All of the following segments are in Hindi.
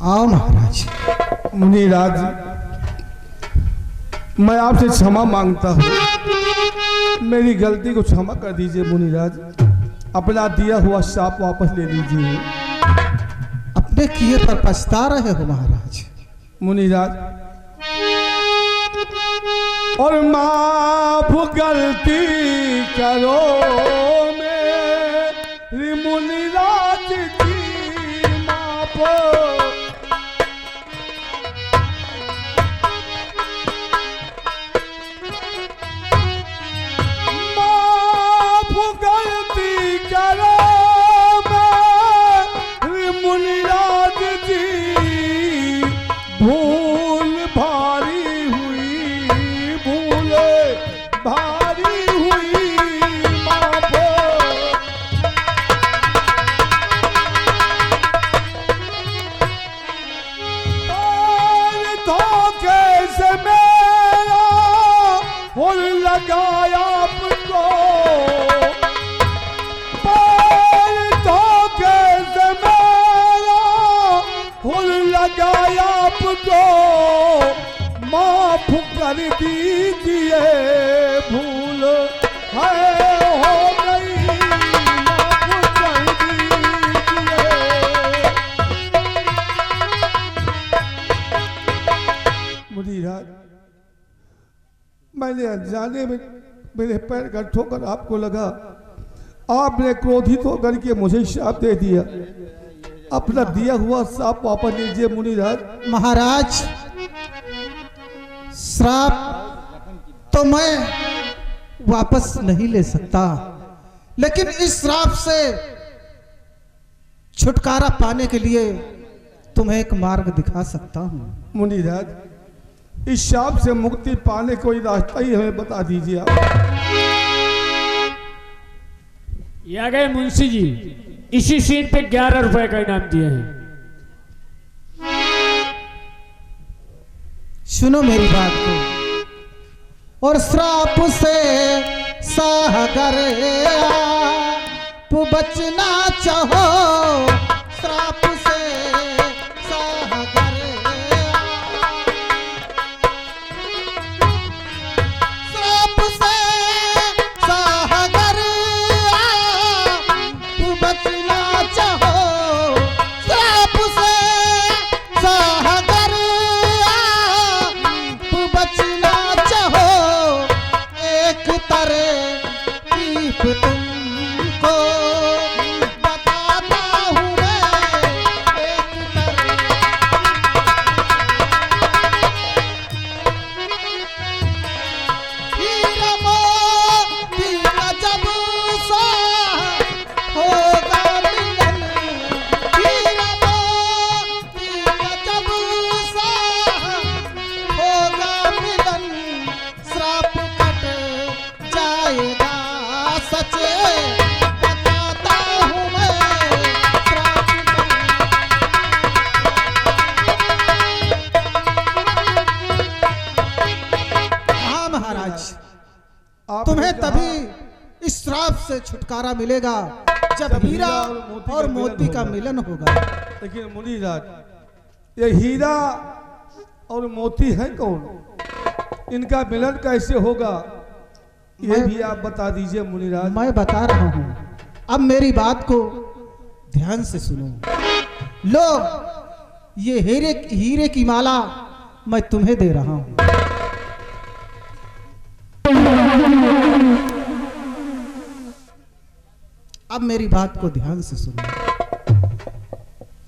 आओ महाराज। मुनिराज, मैं आपसे क्षमा मांगता हूँ, मेरी गलती को क्षमा कर दीजिए मुनिराज। अपना दिया हुआ शाप वापस ले लीजिए। अपने किए पर पछता रहे हो महाराज। मुनिराज, और माफ गलती करो मेरी मुनिराज की माफ। माफ गलती करो मेरी मुनिराज जी, भूल भारी हुई, भूल भारी हुई माफ। और धोखे से मेरा फूल लगाया आपको, पर धोखे से मेरा फूल लगाया आपको, माफ कर दीजिए, भूल है हो गई, माफ कर दीजिए। मुनिराज, मैंने अनजाने में मेरे पैर का ठोकर आपको लगा, आपने क्रोधित होकर के मुझे शाप दे दिया। अपना दिया हुआ शाप वापस लीजिए मुनिराज। महाराज, श्राप तो मैं वापस नहीं ले सकता, लेकिन इस श्राप से छुटकारा पाने के लिए तुम्हें एक मार्ग दिखा सकता हूं। मुनिराज, इस शाप से मुक्ति पाने कोई रास्ता ही हमें बता दीजिए आप। ये आ गए मुंशी जी, इसी सीन पे 11 रुपए का इनाम दिए हैं। सुनो मेरी बात को। और श्राप से सागर आप बचना चाहो, श्राप से सागर श्राप से सागर आप बचना चाहो, श्राप से सागर आप बचना चाहो, एक तरकीब तुमको बताता हूँ मैं, एक हीरा मोती का जब सा होगा मिलन, हीरा मोती का जब सा होगा मिलन, श्राप कट जाएगा सच बताता हूँ मैं, श्राप हाँ महाराज, आप तुम्हें तभी इस श्राप से छुटकारा मिलेगा जब हीरा और मोती का मिलन होगा। लेकिन मुनिराज, ये हीरा और मोती है कौन? इनका मिलन कैसे होगा, ये भी आप बता दीजिए मुनिराज। मैं बता रहा हूं, अब मेरी बात को ध्यान से सुनो। लो, ये हीरे की माला मैं तुम्हें दे रहा हूं। अब मेरी बात को ध्यान से सुनो।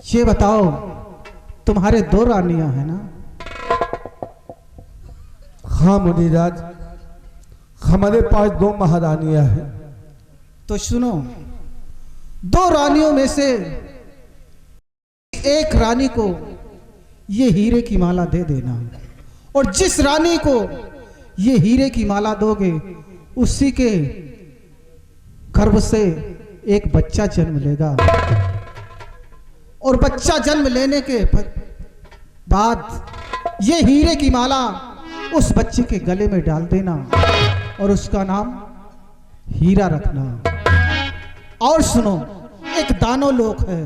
ये बताओ, तुम्हारे 2 रानियां हैं ना? हाँ मुनिराज, हमारे पास 2 महारानियां हैं। तो सुनो, 2 रानियों में से एक रानी को ये हीरे की माला दे देना, और जिस रानी को ये हीरे की माला दोगे उसी के गर्भ से एक बच्चा जन्म लेगा, और बच्चा जन्म लेने के बाद ये हीरे की माला उस बच्चे के गले में डाल देना और उसका नाम हीरा रखना। और सुनो, एक दानव लोक है,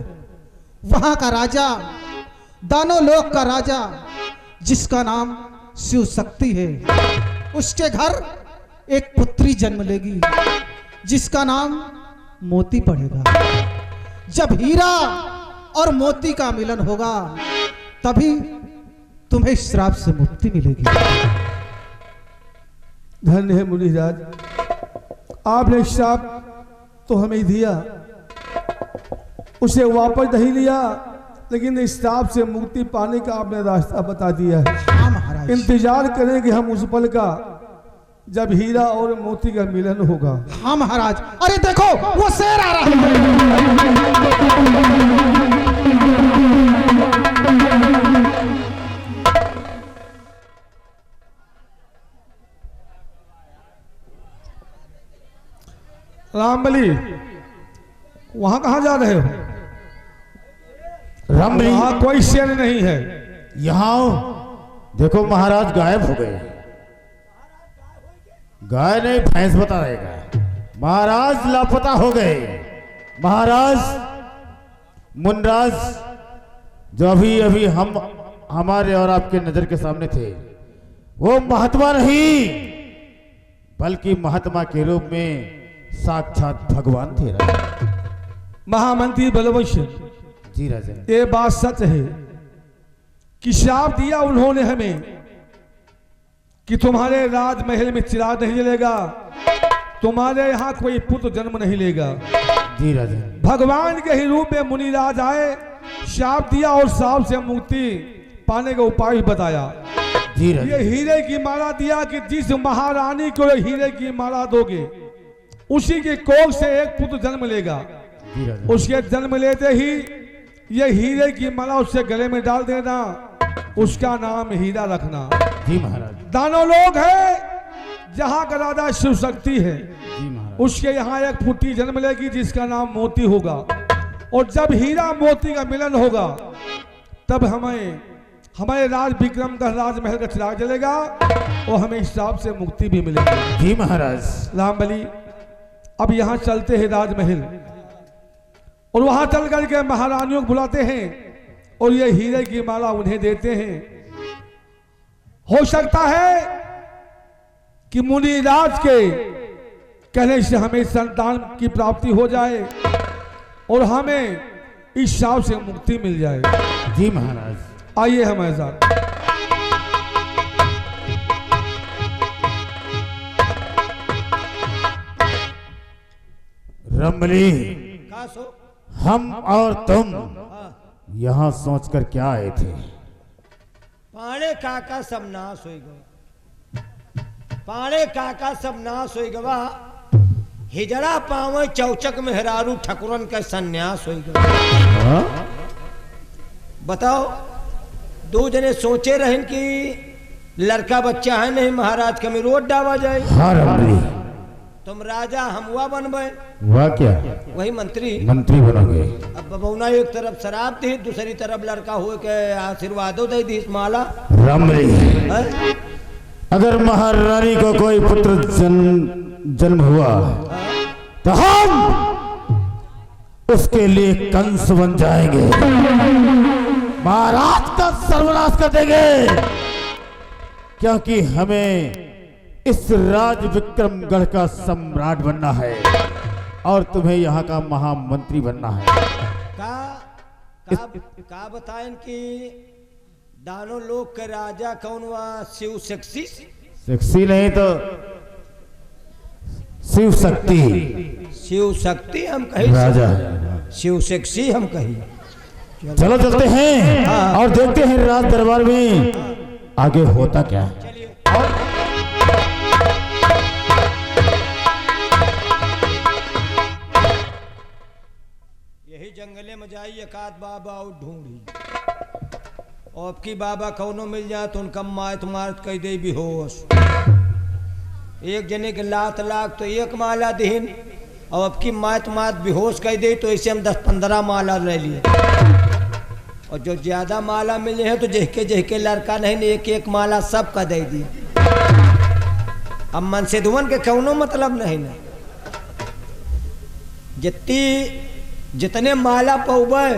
वहां का राजा दानों लोक का राजा जिसका नाम शिव शक्ति है, उसके घर एक पुत्री जन्म लेगी जिसका नाम मोती पड़ेगा। जब हीरा और मोती का मिलन होगा तभी तुम्हें इस श्राप से मुक्ति मिलेगी। धन्य है मुनिराज, आपने श्राप तो हमें दिया, उसे वापस नहीं लिया, लेकिन इस श्राप से मुक्ति पाने का आपने रास्ता बता दिया है। हाँ महाराज, इंतजार करेंगे हम उस पल का जब हीरा और मोती का मिलन होगा। हाँ महाराज, अरे देखो वो शेर आ रहा है। रामबली, वहां कहां जा रहे हो? रामबली, वहां कोई शेर नहीं है। यहाँ आओ। देखो महाराज गायब हो गए। गाय नहीं भैंस बता रहेगा। महाराज लापता हो गए। महाराज मुनराज जो अभी अभी हमारे और आपके नजर के सामने थे, वो महात्मा नहीं बल्कि महात्मा के रूप में साक्षात भगवान थे। महामंत्री बलवंश, जी राजन, ये बात सच है कि श्राप दिया उन्होंने हमें कि तुम्हारे राजमहल में चिराग नहीं जलेगा, तुम्हारे यहाँ कोई पुत्र जन्म नहीं लेगा। जी राजन, भगवान के ही रूप में मुनिराज आए, श्राप दिया और श्राप से मुक्ति पाने का उपाय भी बताया। जी ये राजन, हीरे की माला दिया कि जिस महारानी को ये हीरे की माला दोगे उसी के कोख से एक पुत्र जन्म लेगा। जी राजन, उसके जन्म लेते ही ये हीरे की माला उससे गले में डाल देना, उसका नाम हीरा रखना। जी महाराज, दानव लोग है जहां का राजा शिव शक्ति है, जी महाराज, उसके यहाँ एक पुत्री जन्म लेगी जिसका नाम मोती होगा। और जब हीरा मोती का मिलन होगा तब हमारे राज विक्रम का राजमहल का चिराग जलेगा और हमें इस श्राप से मुक्ति भी मिलेगी। जी महाराज। रामबली, अब यहाँ चलते हैं राजमहल और वहां चल करके महारानियों को बुलाते हैं और ये हीरे की माला उन्हें देते हैं। हो सकता है कि मुनिराज के कहने से हमें संतान की प्राप्ति हो जाए और हमें इस श्राप से मुक्ति मिल जाए। जी महाराज, आइए हमारे साथ। रमली, का सो? हम और तुम यहाँ सोचकर क्या आए थे? पाणे काका सब नाश हो गवा, पाणे काका सब नाश हो गवा, हिजड़ा पावे चौचक में हरारू ठकुरन का सन्यास हो गवा। हाँ? बताओ, दो जने सोचे रहन कि लड़का बच्चा है नहीं महाराज कमी रोड डावा जाए, हाँ रमली, तुम राजा हम हुआ बनबे, वह क्या वही मंत्री। मंत्री बनोगे? अब बबौना एक तरफ शराब दी, दूसरी तरफ लड़का हुए के आशीर्वादों दे दी इस माला। रमली, है? अगर महारानी को कोई पुत्र जन्म हुआ तो हम उसके लिए कंस बन जाएंगे, महाराज का सर्वनाश कर देंगे, क्योंकि हमें इस राज विक्रमगढ़ का सम्राट बनना है और तुम्हें यहाँ का महामंत्री बनना है। का बताएं कि दानों लोग के राजा कौन हुआ? शिव शक्ति। सेक्सी नहीं तो शिव शक्ति शिव शक्ति हम कही, राजा। शिव शक्ति हम कही। चलो चलते हैं और देखते हैं राज दरबार में आगे होता क्या। यही जंगले में जाइए एकाध बाबा और ढूंढी, और अब की बाबा कौनो मिल जाए तो उनका मात मारत कह दे बेहोश। एक जने के लात लाख तो एक माला दीन, और अब की मात मात बेहोश कह दे तो ऐसे हम 10-15 माला ले लिए, और जो ज्यादा माला मिले हैं तो जहके लड़का नहीं एक एक माला सबका दे दी। अब मन से धुवन के कौनो मतलब नहीं ना, जितने माला पौबे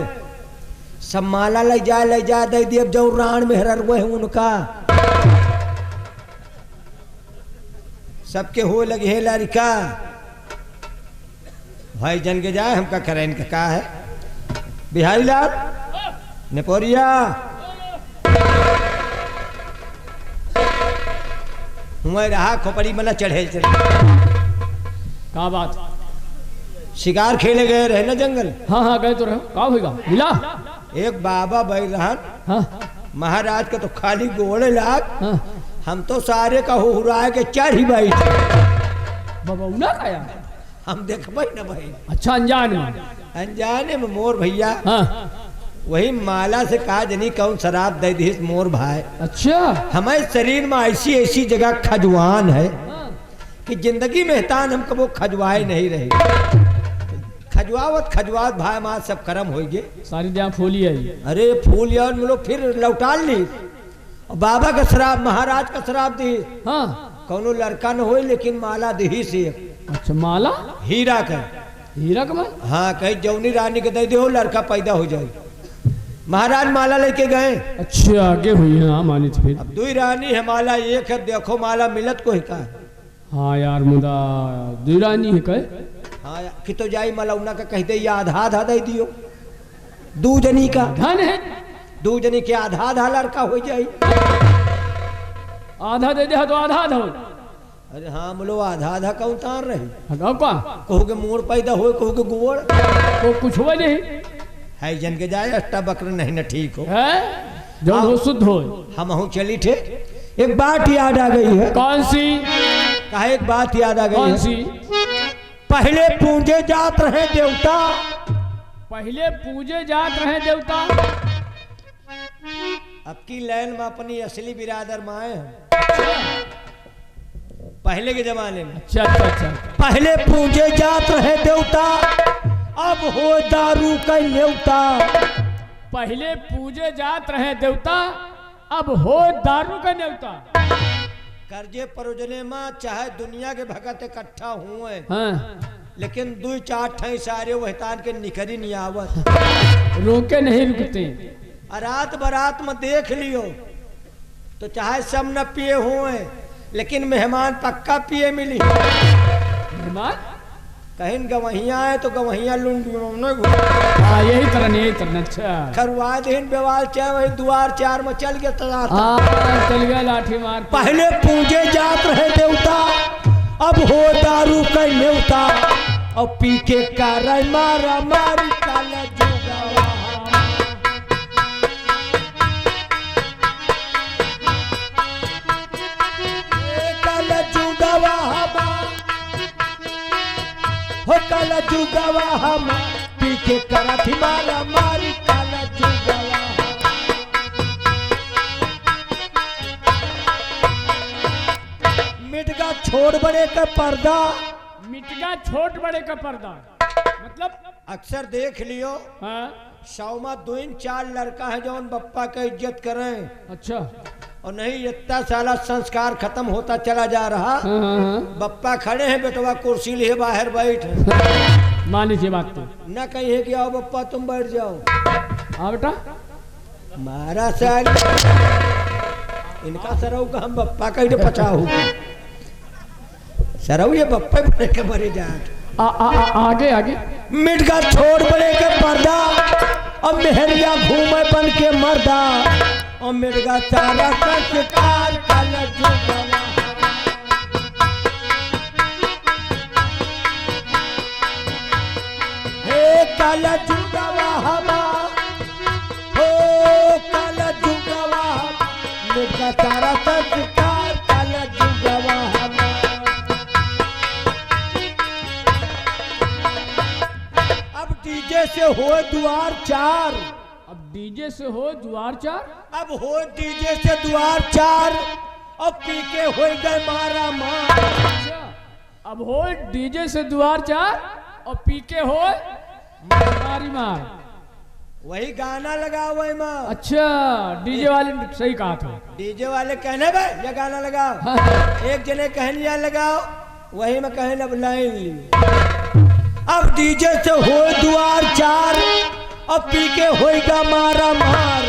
सब माला ले जा दे दिए जो राण में हर वो है उनका सबके हो लगे है लड़का भाई जन के जाए हमका करें इनका का है बिहारी लाल नेपोरिया हुआ रहा खोपड़ी मना चढ़े का बात? शिकार खेले गए रहे ना जंगल। हाँ हाँ गए तो रहे, का होगा मिला? एक बाबा बैल रहन हाँ महाराज का तो खाली गोड़े लाग हाँ हम तो सारे का हुराए के चढ़ ही बैठे बाबा उना खाया। हम देख भाई ना भाई अच्छा अनजान में। अनजाने में मोर भैया हाँ वही माला से कहा जनी कौन शराब दे दी मोर भाई। अच्छा हमारे शरीर में ऐसी ऐसी जगह खजवान है कि जिंदगी में तान हम कबो खजवाए नहीं रहे। खजवावत भाई माँ सब कर्म हो गए सारी दिया फूली आई। अरे फूल यार मिलो फिर लौटा ली और बाबा का शराब महाराज का शराब दी हाँ कौनो लड़का न हो लेकिन माला दी से अच्छा माला हीरा का हीरा का माल? हाँ कहीं जौनी रानी के दे दो लड़का पैदा हो जाए। महाराज माला लेके गए। अच्छा आगे हुई है। हाँ मानी थी फिर। अब दुई रानी है माला एक है देखो माला मिलत को का। हाँ यार मुदा दुरानी है कहे। हाँ कि तो जाई माला उना का कह दे ये आधा आधा दे दियो दू जनी का धन है दू जनी के आधा आधा लड़का हो जाई। आधा दे दे तो आधा आधा हो। अरे हाँ बोलो आधा आधा का उतार रही हटाओ का कहोगे मोर पैदा हो कहोगे गोड़ तो कुछ हुआ नहीं है जन के जाए अष्टा बकर नहीं न ठीक हो है जो हो शुद्ध हो। हम हूँ चली थे एक बात याद आ गई है। कौन सी? कहा एक बात याद आ गई कौन है। सी? पहले पूजे जात रहे देवता पहले पूजे जात रहे देवता। अब की लाइन में अपनी असली बिरादर माए हैं पहले के जमाने में। अच्छा अच्छा अच्छा पहले पूजे जात रहे देवता अब हो दारू का न्योता। पहले पूजे जात रहे देवता अब हो दारू का न्योता। कर्जे परोजने में चाहे दुनिया के भगत इकट्ठा हुए हाँ लेकिन दो चार ठई सारे वहतान के निकरी नहीं आवत रोके नहीं रुकते। रात बरात में देख लियो तो चाहे सब न पिए हुए लेकिन मेहमान पक्का पिए मिली। मेहमान कहीं गवहिया है तो गवहिया लुंडियों हाँ यही तरह अच्छा खरवा दिन बेवाल चाहे वही द्वार चार में चल गया हाँ चल गया लाठी मार। पहले पूजे जात रहे देवता अब हो दारू का न्योता और पी के कार मारा मारी काला जुगावा। काला जुगावा हो काला जुगावा हम पी के करा थी मारा मारी काला जुगावा। मिटगा छोड़ बड़े का पर्दा मिटगा छोट बड़े का पर्दा मतलब अक्सर देख लियो हाँ 100 में 2-4 लड़का है जो उन बप्पा का इज्जत करें अच्छा और नहीं इतना साला संस्कार खत्म होता चला जा रहा। हाँ हाँ हाँ बप्पा खड़े हैं बेटवा कुर्सी लिए बाहर बैठ मान लीजिए बात तो। न कहिए कि आओ बप्पा तुम बैठ जाओ हाँ बेटा मारा साल इनका सरऊ का हम बप्पा का ही पचाऊ सरऊ ये बप्पे बड़े के मरे जाट आगे आगे मिटगा छोड़ बड़े के पर्दा और मेहरिया घूमे बन के मर्दा और मिटगा सारा का शिकार काला जुगावा। हे काला जुगावा हमा हो काला जुगावा मिटगा सारा का शिकार काला जुगावा हमा। अब डीजे से हो द्वार चार अब डीजे से हो द्वार चार अब हो डीजे से द्वार चार अब पी के हो गए मारा मार। अच्छा अब हो डीजे से द्वार चार और पी के हो मारी मार। वही गाना लगा हुआ माँ। अच्छा डीजे वाले ने सही कहा था। डीजे वाले कहने भाई ये गाना लगाओ एक जने कहने या लगाओ वही में कहने अब लाइन ली। अब डीजे से हो द्वार चार और पी के होएगा मारा मार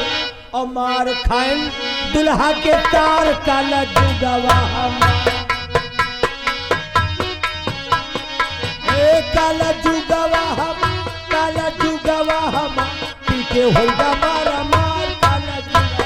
और मार खाएं दुल्हा के तार काला जुगवा हमार काला जुगवा हम काला जुगवा हम पी के होएगा मारा मार काला जुगवा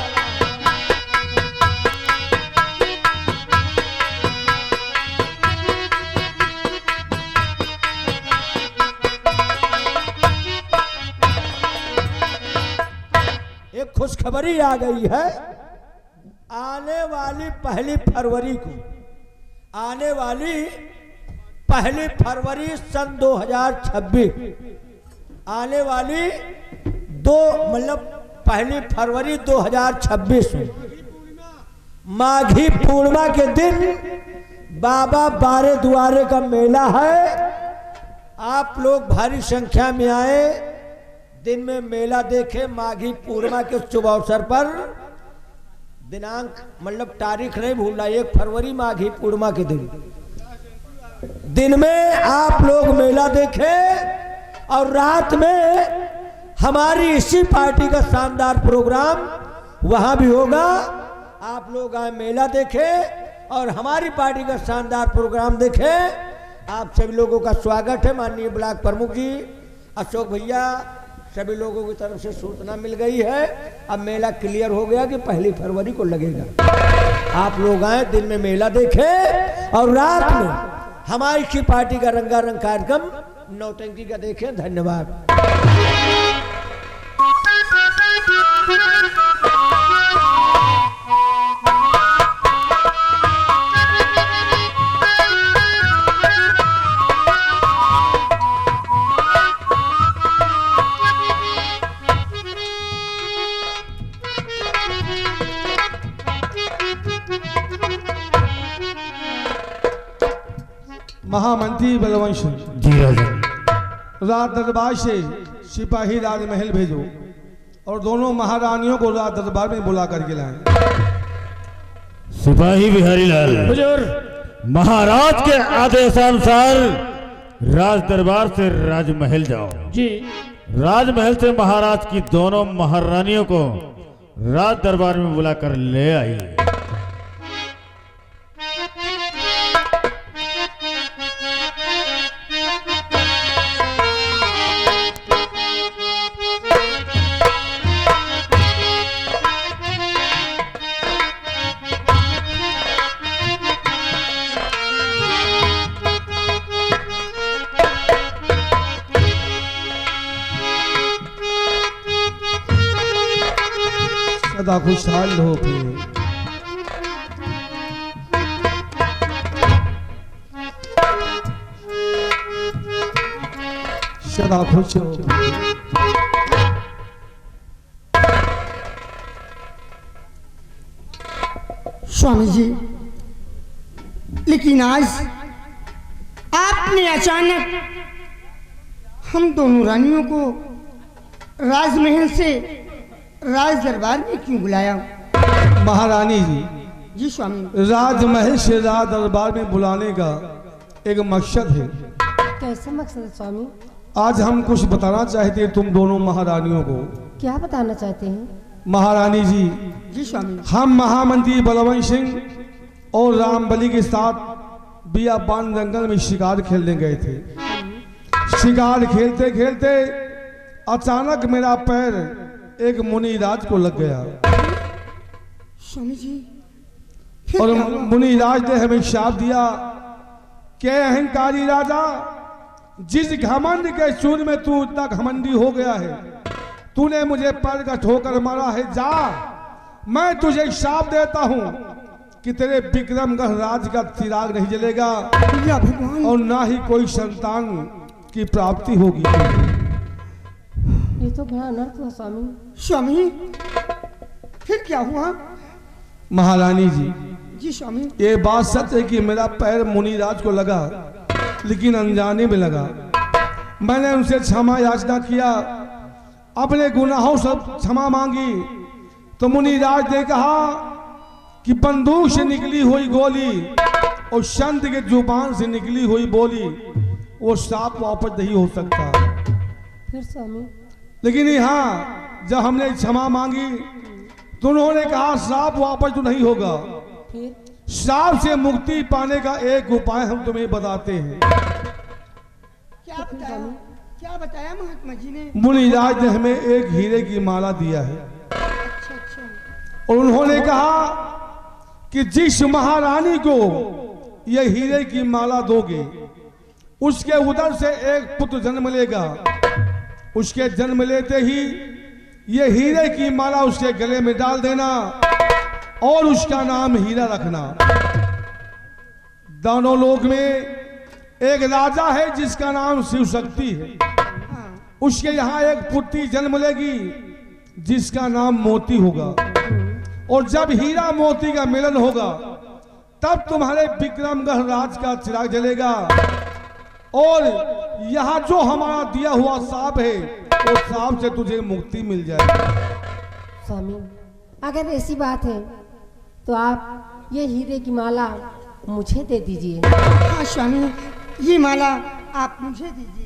एक खुशखबरी आ गई है आने वाली 1 फरवरी को आने वाली 1 फरवरी सन 2026 आने वाली 1 फरवरी 2026 में माघी पूर्णिमा के दिन बाबा बारे द्वारे का मेला है। आप लोग भारी संख्या में आए दिन में मेला देखे माघी पूर्णिमा के शुभ अवसर पर दिनांक तारीख नहीं भूलना 1 फरवरी माघी पूर्णिमा के दिन में आप लोग मेला देखे और रात में हमारी इसी पार्टी का शानदार प्रोग्राम वहां भी होगा। आप लोग आए मेला देखे और हमारी पार्टी का शानदार प्रोग्राम देखे। आप सभी लोगों का स्वागत है। माननीय ब्लॉक प्रमुख जी अशोक भैया सभी लोगों की तरफ से सूचना मिल गई है। अब मेला क्लियर हो गया कि 1 फरवरी को लगेगा। आप लोग आए दिन में मेला देखे और रात में हमारी की पार्टी का रंगारंग कार्यक्रम नौटंकी का देखें। धन्यवाद। महामंत्री बलवंत सिंह जी राजन, राज दरबार से सिपाही राजमहल भेजो और दोनों महारानियों को राज दरबार में बुला करके लाएं। सिपाही बिहारी लाल हुजूर महाराज के आदेशानुसार राज दरबार से राजमहल जाओ। जी राजमहल से महाराज की दोनों महारानियों को राज दरबार में बुलाकर ले आई। सदा खुशहाल हो फिर सदा खुश हो। स्वामी जी, लेकिन आज आपने अचानक हम दोनों रानियों को राजमहल से राज दरबार में क्यों बुलाया? महारानी जी, जी स्वामी। राजमहल से राज दरबार में बुलाने का एक मकसद है। कैसा मकसद है स्वामी? आज हम कुछ बताना चाहते हैं तुम दोनों महारानियों को। क्या बताना चाहते हैं? महारानी जी, जी स्वामी। हम महामंत्री बलवंत सिंह और रामबली के साथ बियाबान जंगल में शिकार खेलने गए थे। शिकार खेलते खेलते अचानक मेरा पैर एक मुनिराज को लग गया स्वामी जी, फिर और क्या हुआ? मुनिराज ने हमें शाप दिया कि अहंकारी राजा, जिस घमंड के सूर में तू इतना घमंडी हो गया है, तूने मुझे पैर का ठोकर मारा है। जा, मैं तुझे शाप देता हूं कि तेरे विक्रमगढ़ राज का चिराग नहीं जलेगा या भगवान। और ना ही कोई संतान की प्राप्ति होगी। ये तो बड़ा अनर्थ हुआ स्वामी। स्वामी, फिर क्या हुआ? महारानी जी, जी स्वामी। ये बात सच है कि मेरा पैर मुनिराज को लगा, लेकिन अनजाने में लगा। मैंने उनसे क्षमा याचना किया, अपने गुनाहों से क्षमा मांगी, तो मुनिराज ने कहा कि बंदूक से निकली हुई गोली और संत के जुबान से निकली हुई बोली, वो साफ वापस नहीं हो सकता। फिर स्वामी? लेकिन यहाँ जब हमने क्षमा मांगी तो उन्होंने कहा श्राप वापस तो नहीं होगा, फिर श्राप से मुक्ति पाने का एक उपाय हम तुम्हें बताते हैं। क्या बताया? क्या बताया महात्मा जी ने? मुनिराज ने हमें एक हीरे की माला दिया है अच्छा अच्छा। और उन्होंने कहा कि जिस महारानी को यह हीरे की माला दोगे उसके उदर से एक पुत्र जन्म लेगा। उसके जन्म लेते ही यह हीरे की माला उसके गले में डाल देना और उसका नाम हीरा रखना। दानों लोक में एक राजा है जिसका नाम शिव शक्ति है। उसके यहाँ एक पुत्री जन्म लेगी जिसका नाम मोती होगा। और जब हीरा मोती का मिलन होगा तब तुम्हारे विक्रमगढ़ राज का चिराग जलेगा और यहाँ जो हमारा दिया हुआ सांप है वो सांप से तुझे मुक्ति मिल जाएगी। स्वामी, अगर ऐसी बात है तो आप ये हीरे की माला मुझे दे दीजिए। हाँ स्वामी, ये माला आप मुझे दीजिए।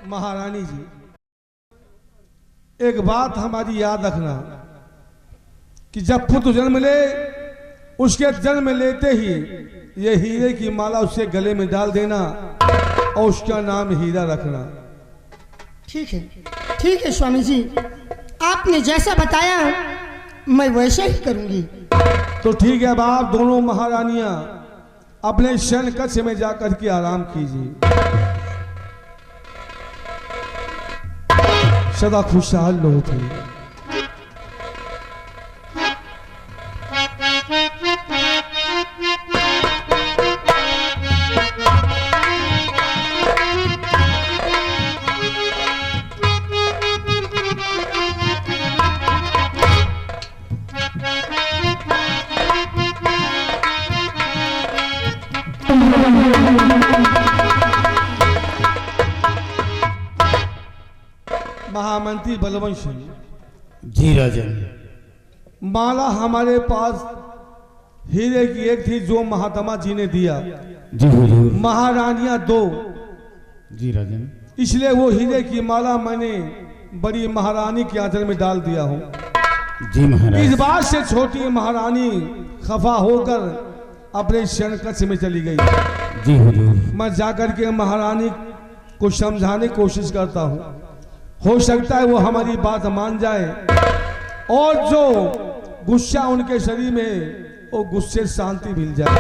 महारानी जी, एक बात हमारी याद रखना कि जब पुत्र जन्म ले उसके जन्म लेते ही ये हीरे की माला उसके गले में डाल देना और उसका नाम हीरा रखना। ठीक है स्वामी जी, आपने जैसा बताया मैं वैसा ही करूंगी। तो ठीक है, अब आप दोनों महारानियां अपने शयन कक्ष में जाकर के आराम कीजिए। सदा खुशहाल रहो थे। महामंत्री बलवंत सिंह जी राजन। माला हमारे पास हीरे की एक थी जो महात्मा जी ने दिया। जी हुजूर। महारानियां दो, जी राजन। इसलिए वो हीरे की माला मैंने बड़ी महारानी के आंचल में डाल दिया हूँ। जी महाराज। इस बात से छोटी महारानी खफा होकर अपने शयन कक्ष में चली गई। जी हुजूर। मैं जाकर के महारानी को समझाने की कोशिश करता हूँ, हो सकता है वो हमारी बात मान जाए और जो गुस्सा उनके शरीर में वो गुस्से से शांति मिल जाए।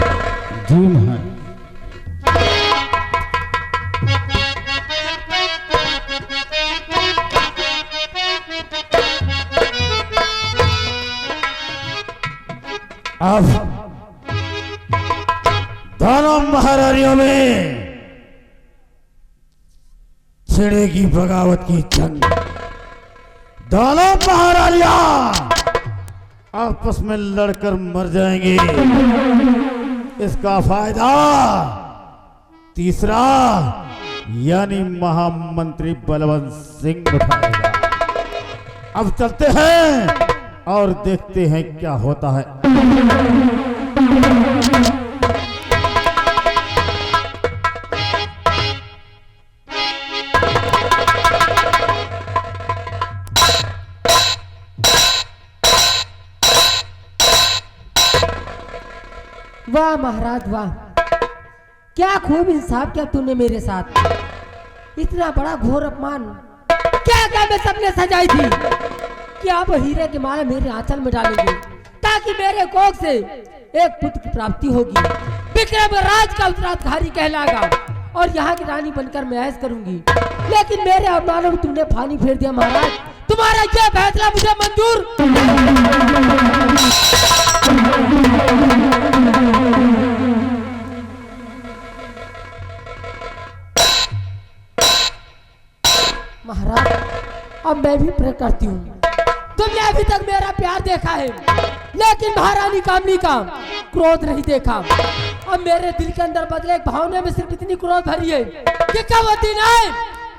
जी महाराज। अब दोनों महारानियों में छिड़ेगी बगावत की जंग। दोनों महारानियां आपस में लड़कर मर जाएंगे। इसका फायदा तीसरा यानी महामंत्री बलवंत सिंह उठाएगा। अब चलते हैं और देखते हैं क्या होता है। वाह महाराज वाह, क्या खूब इंसाफ किया तूने मेरे साथ। इतना बड़ा घोर अपमान क्या क्या मैं सबने सजाई थी कि आप हीरे की माला मेरे आंचल में डालेंगे ताकि मेरे कोख से एक पुत्र की प्राप्ति होगी। विक्रम राज का उत्तराधिकारी कहलागा और यहाँ की रानी बनकर मैं ऐश करूंगी। लेकिन मेरे अरमानों में तुमने पानी फेर दिया महाराज। तुम्हारा क्या फैसला मुझे मंजूर। मैं भी प्रे करती हूँ। तुमने अभी तक मेरा प्यार देखा है, लेकिन महारानी कामनी का क्रोध नहीं देखा। अब मेरे दिल के अंदर बदले एक भावना में सिर्फ इतनी क्रोध भरी है कि कब वो दिन आए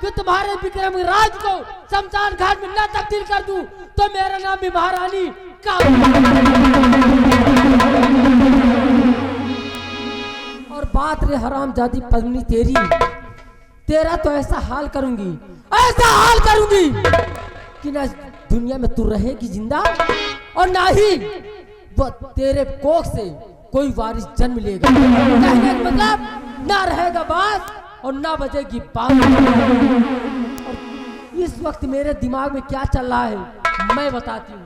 कि तुम्हारे विक्रम राज को शमशान घाट में न तब्दील कर दूं, तो मेरा नाम भी महारानी और बात रे हरामजादी पद्मिनी तेरा तो ऐसा हाल करूंगी कि ना दुनिया में तू रहेगी जिंदा और ना ही वो तेरे कोख से कोई वारिस जन्म लेगा। कहने का मतलब ना रहेगा बात और ना बजेगी बात। और इस वक्त मेरे दिमाग में क्या चल रहा है मैं बताती हूँ।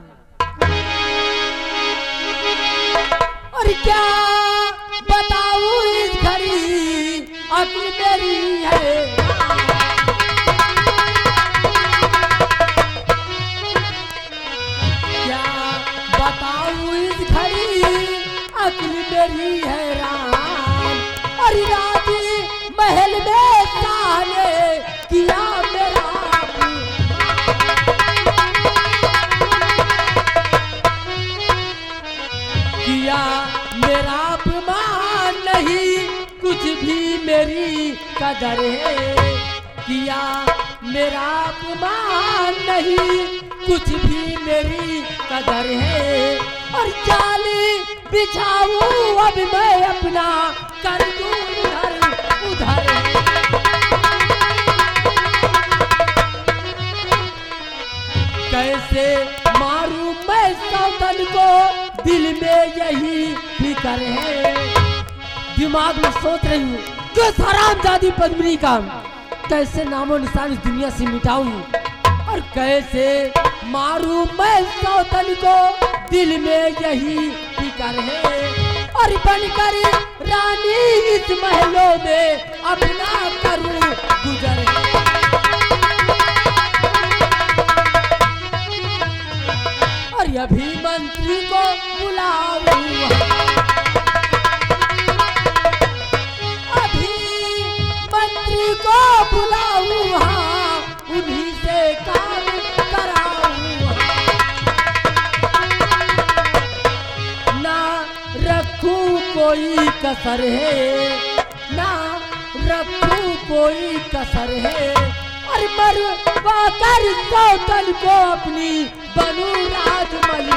और क्या बताऊं इस घड़ी अक्ल मेरी है, क्या बताऊं इस घड़ी अक्ल मेरी हैरान। और राजी महल में साले किया मेरा किया मेरा अपमान नहीं कुछ भी मेरी कदर है, किया मेरा अपमान नहीं कुछ भी मेरी कदर है। और जाली बिछाऊं अब मैं अपना कर दूं उधर कैसे मारूं मैं सौतन को दिल में यही फिकर है। दिमाग में सोच रही हूँ कि उस हरामजादी पद्मिनी का कैसे नामो निशान इस दुनिया से मिटाऊं और कैसे मारूं मैं सौतन को दिल में यही फिकर है। और बनकर रानी इस महलों में अपना करूं गुजर है। और अभी मंत्री को बुलाऊं मंत्री को बुलाऊं हाँ उन्हीं से काम कराऊं। ना रखूं कोई कसर है, ना रखूं कोई कसर है। और मरवा कर सौतन को अपनी बनूं राजमल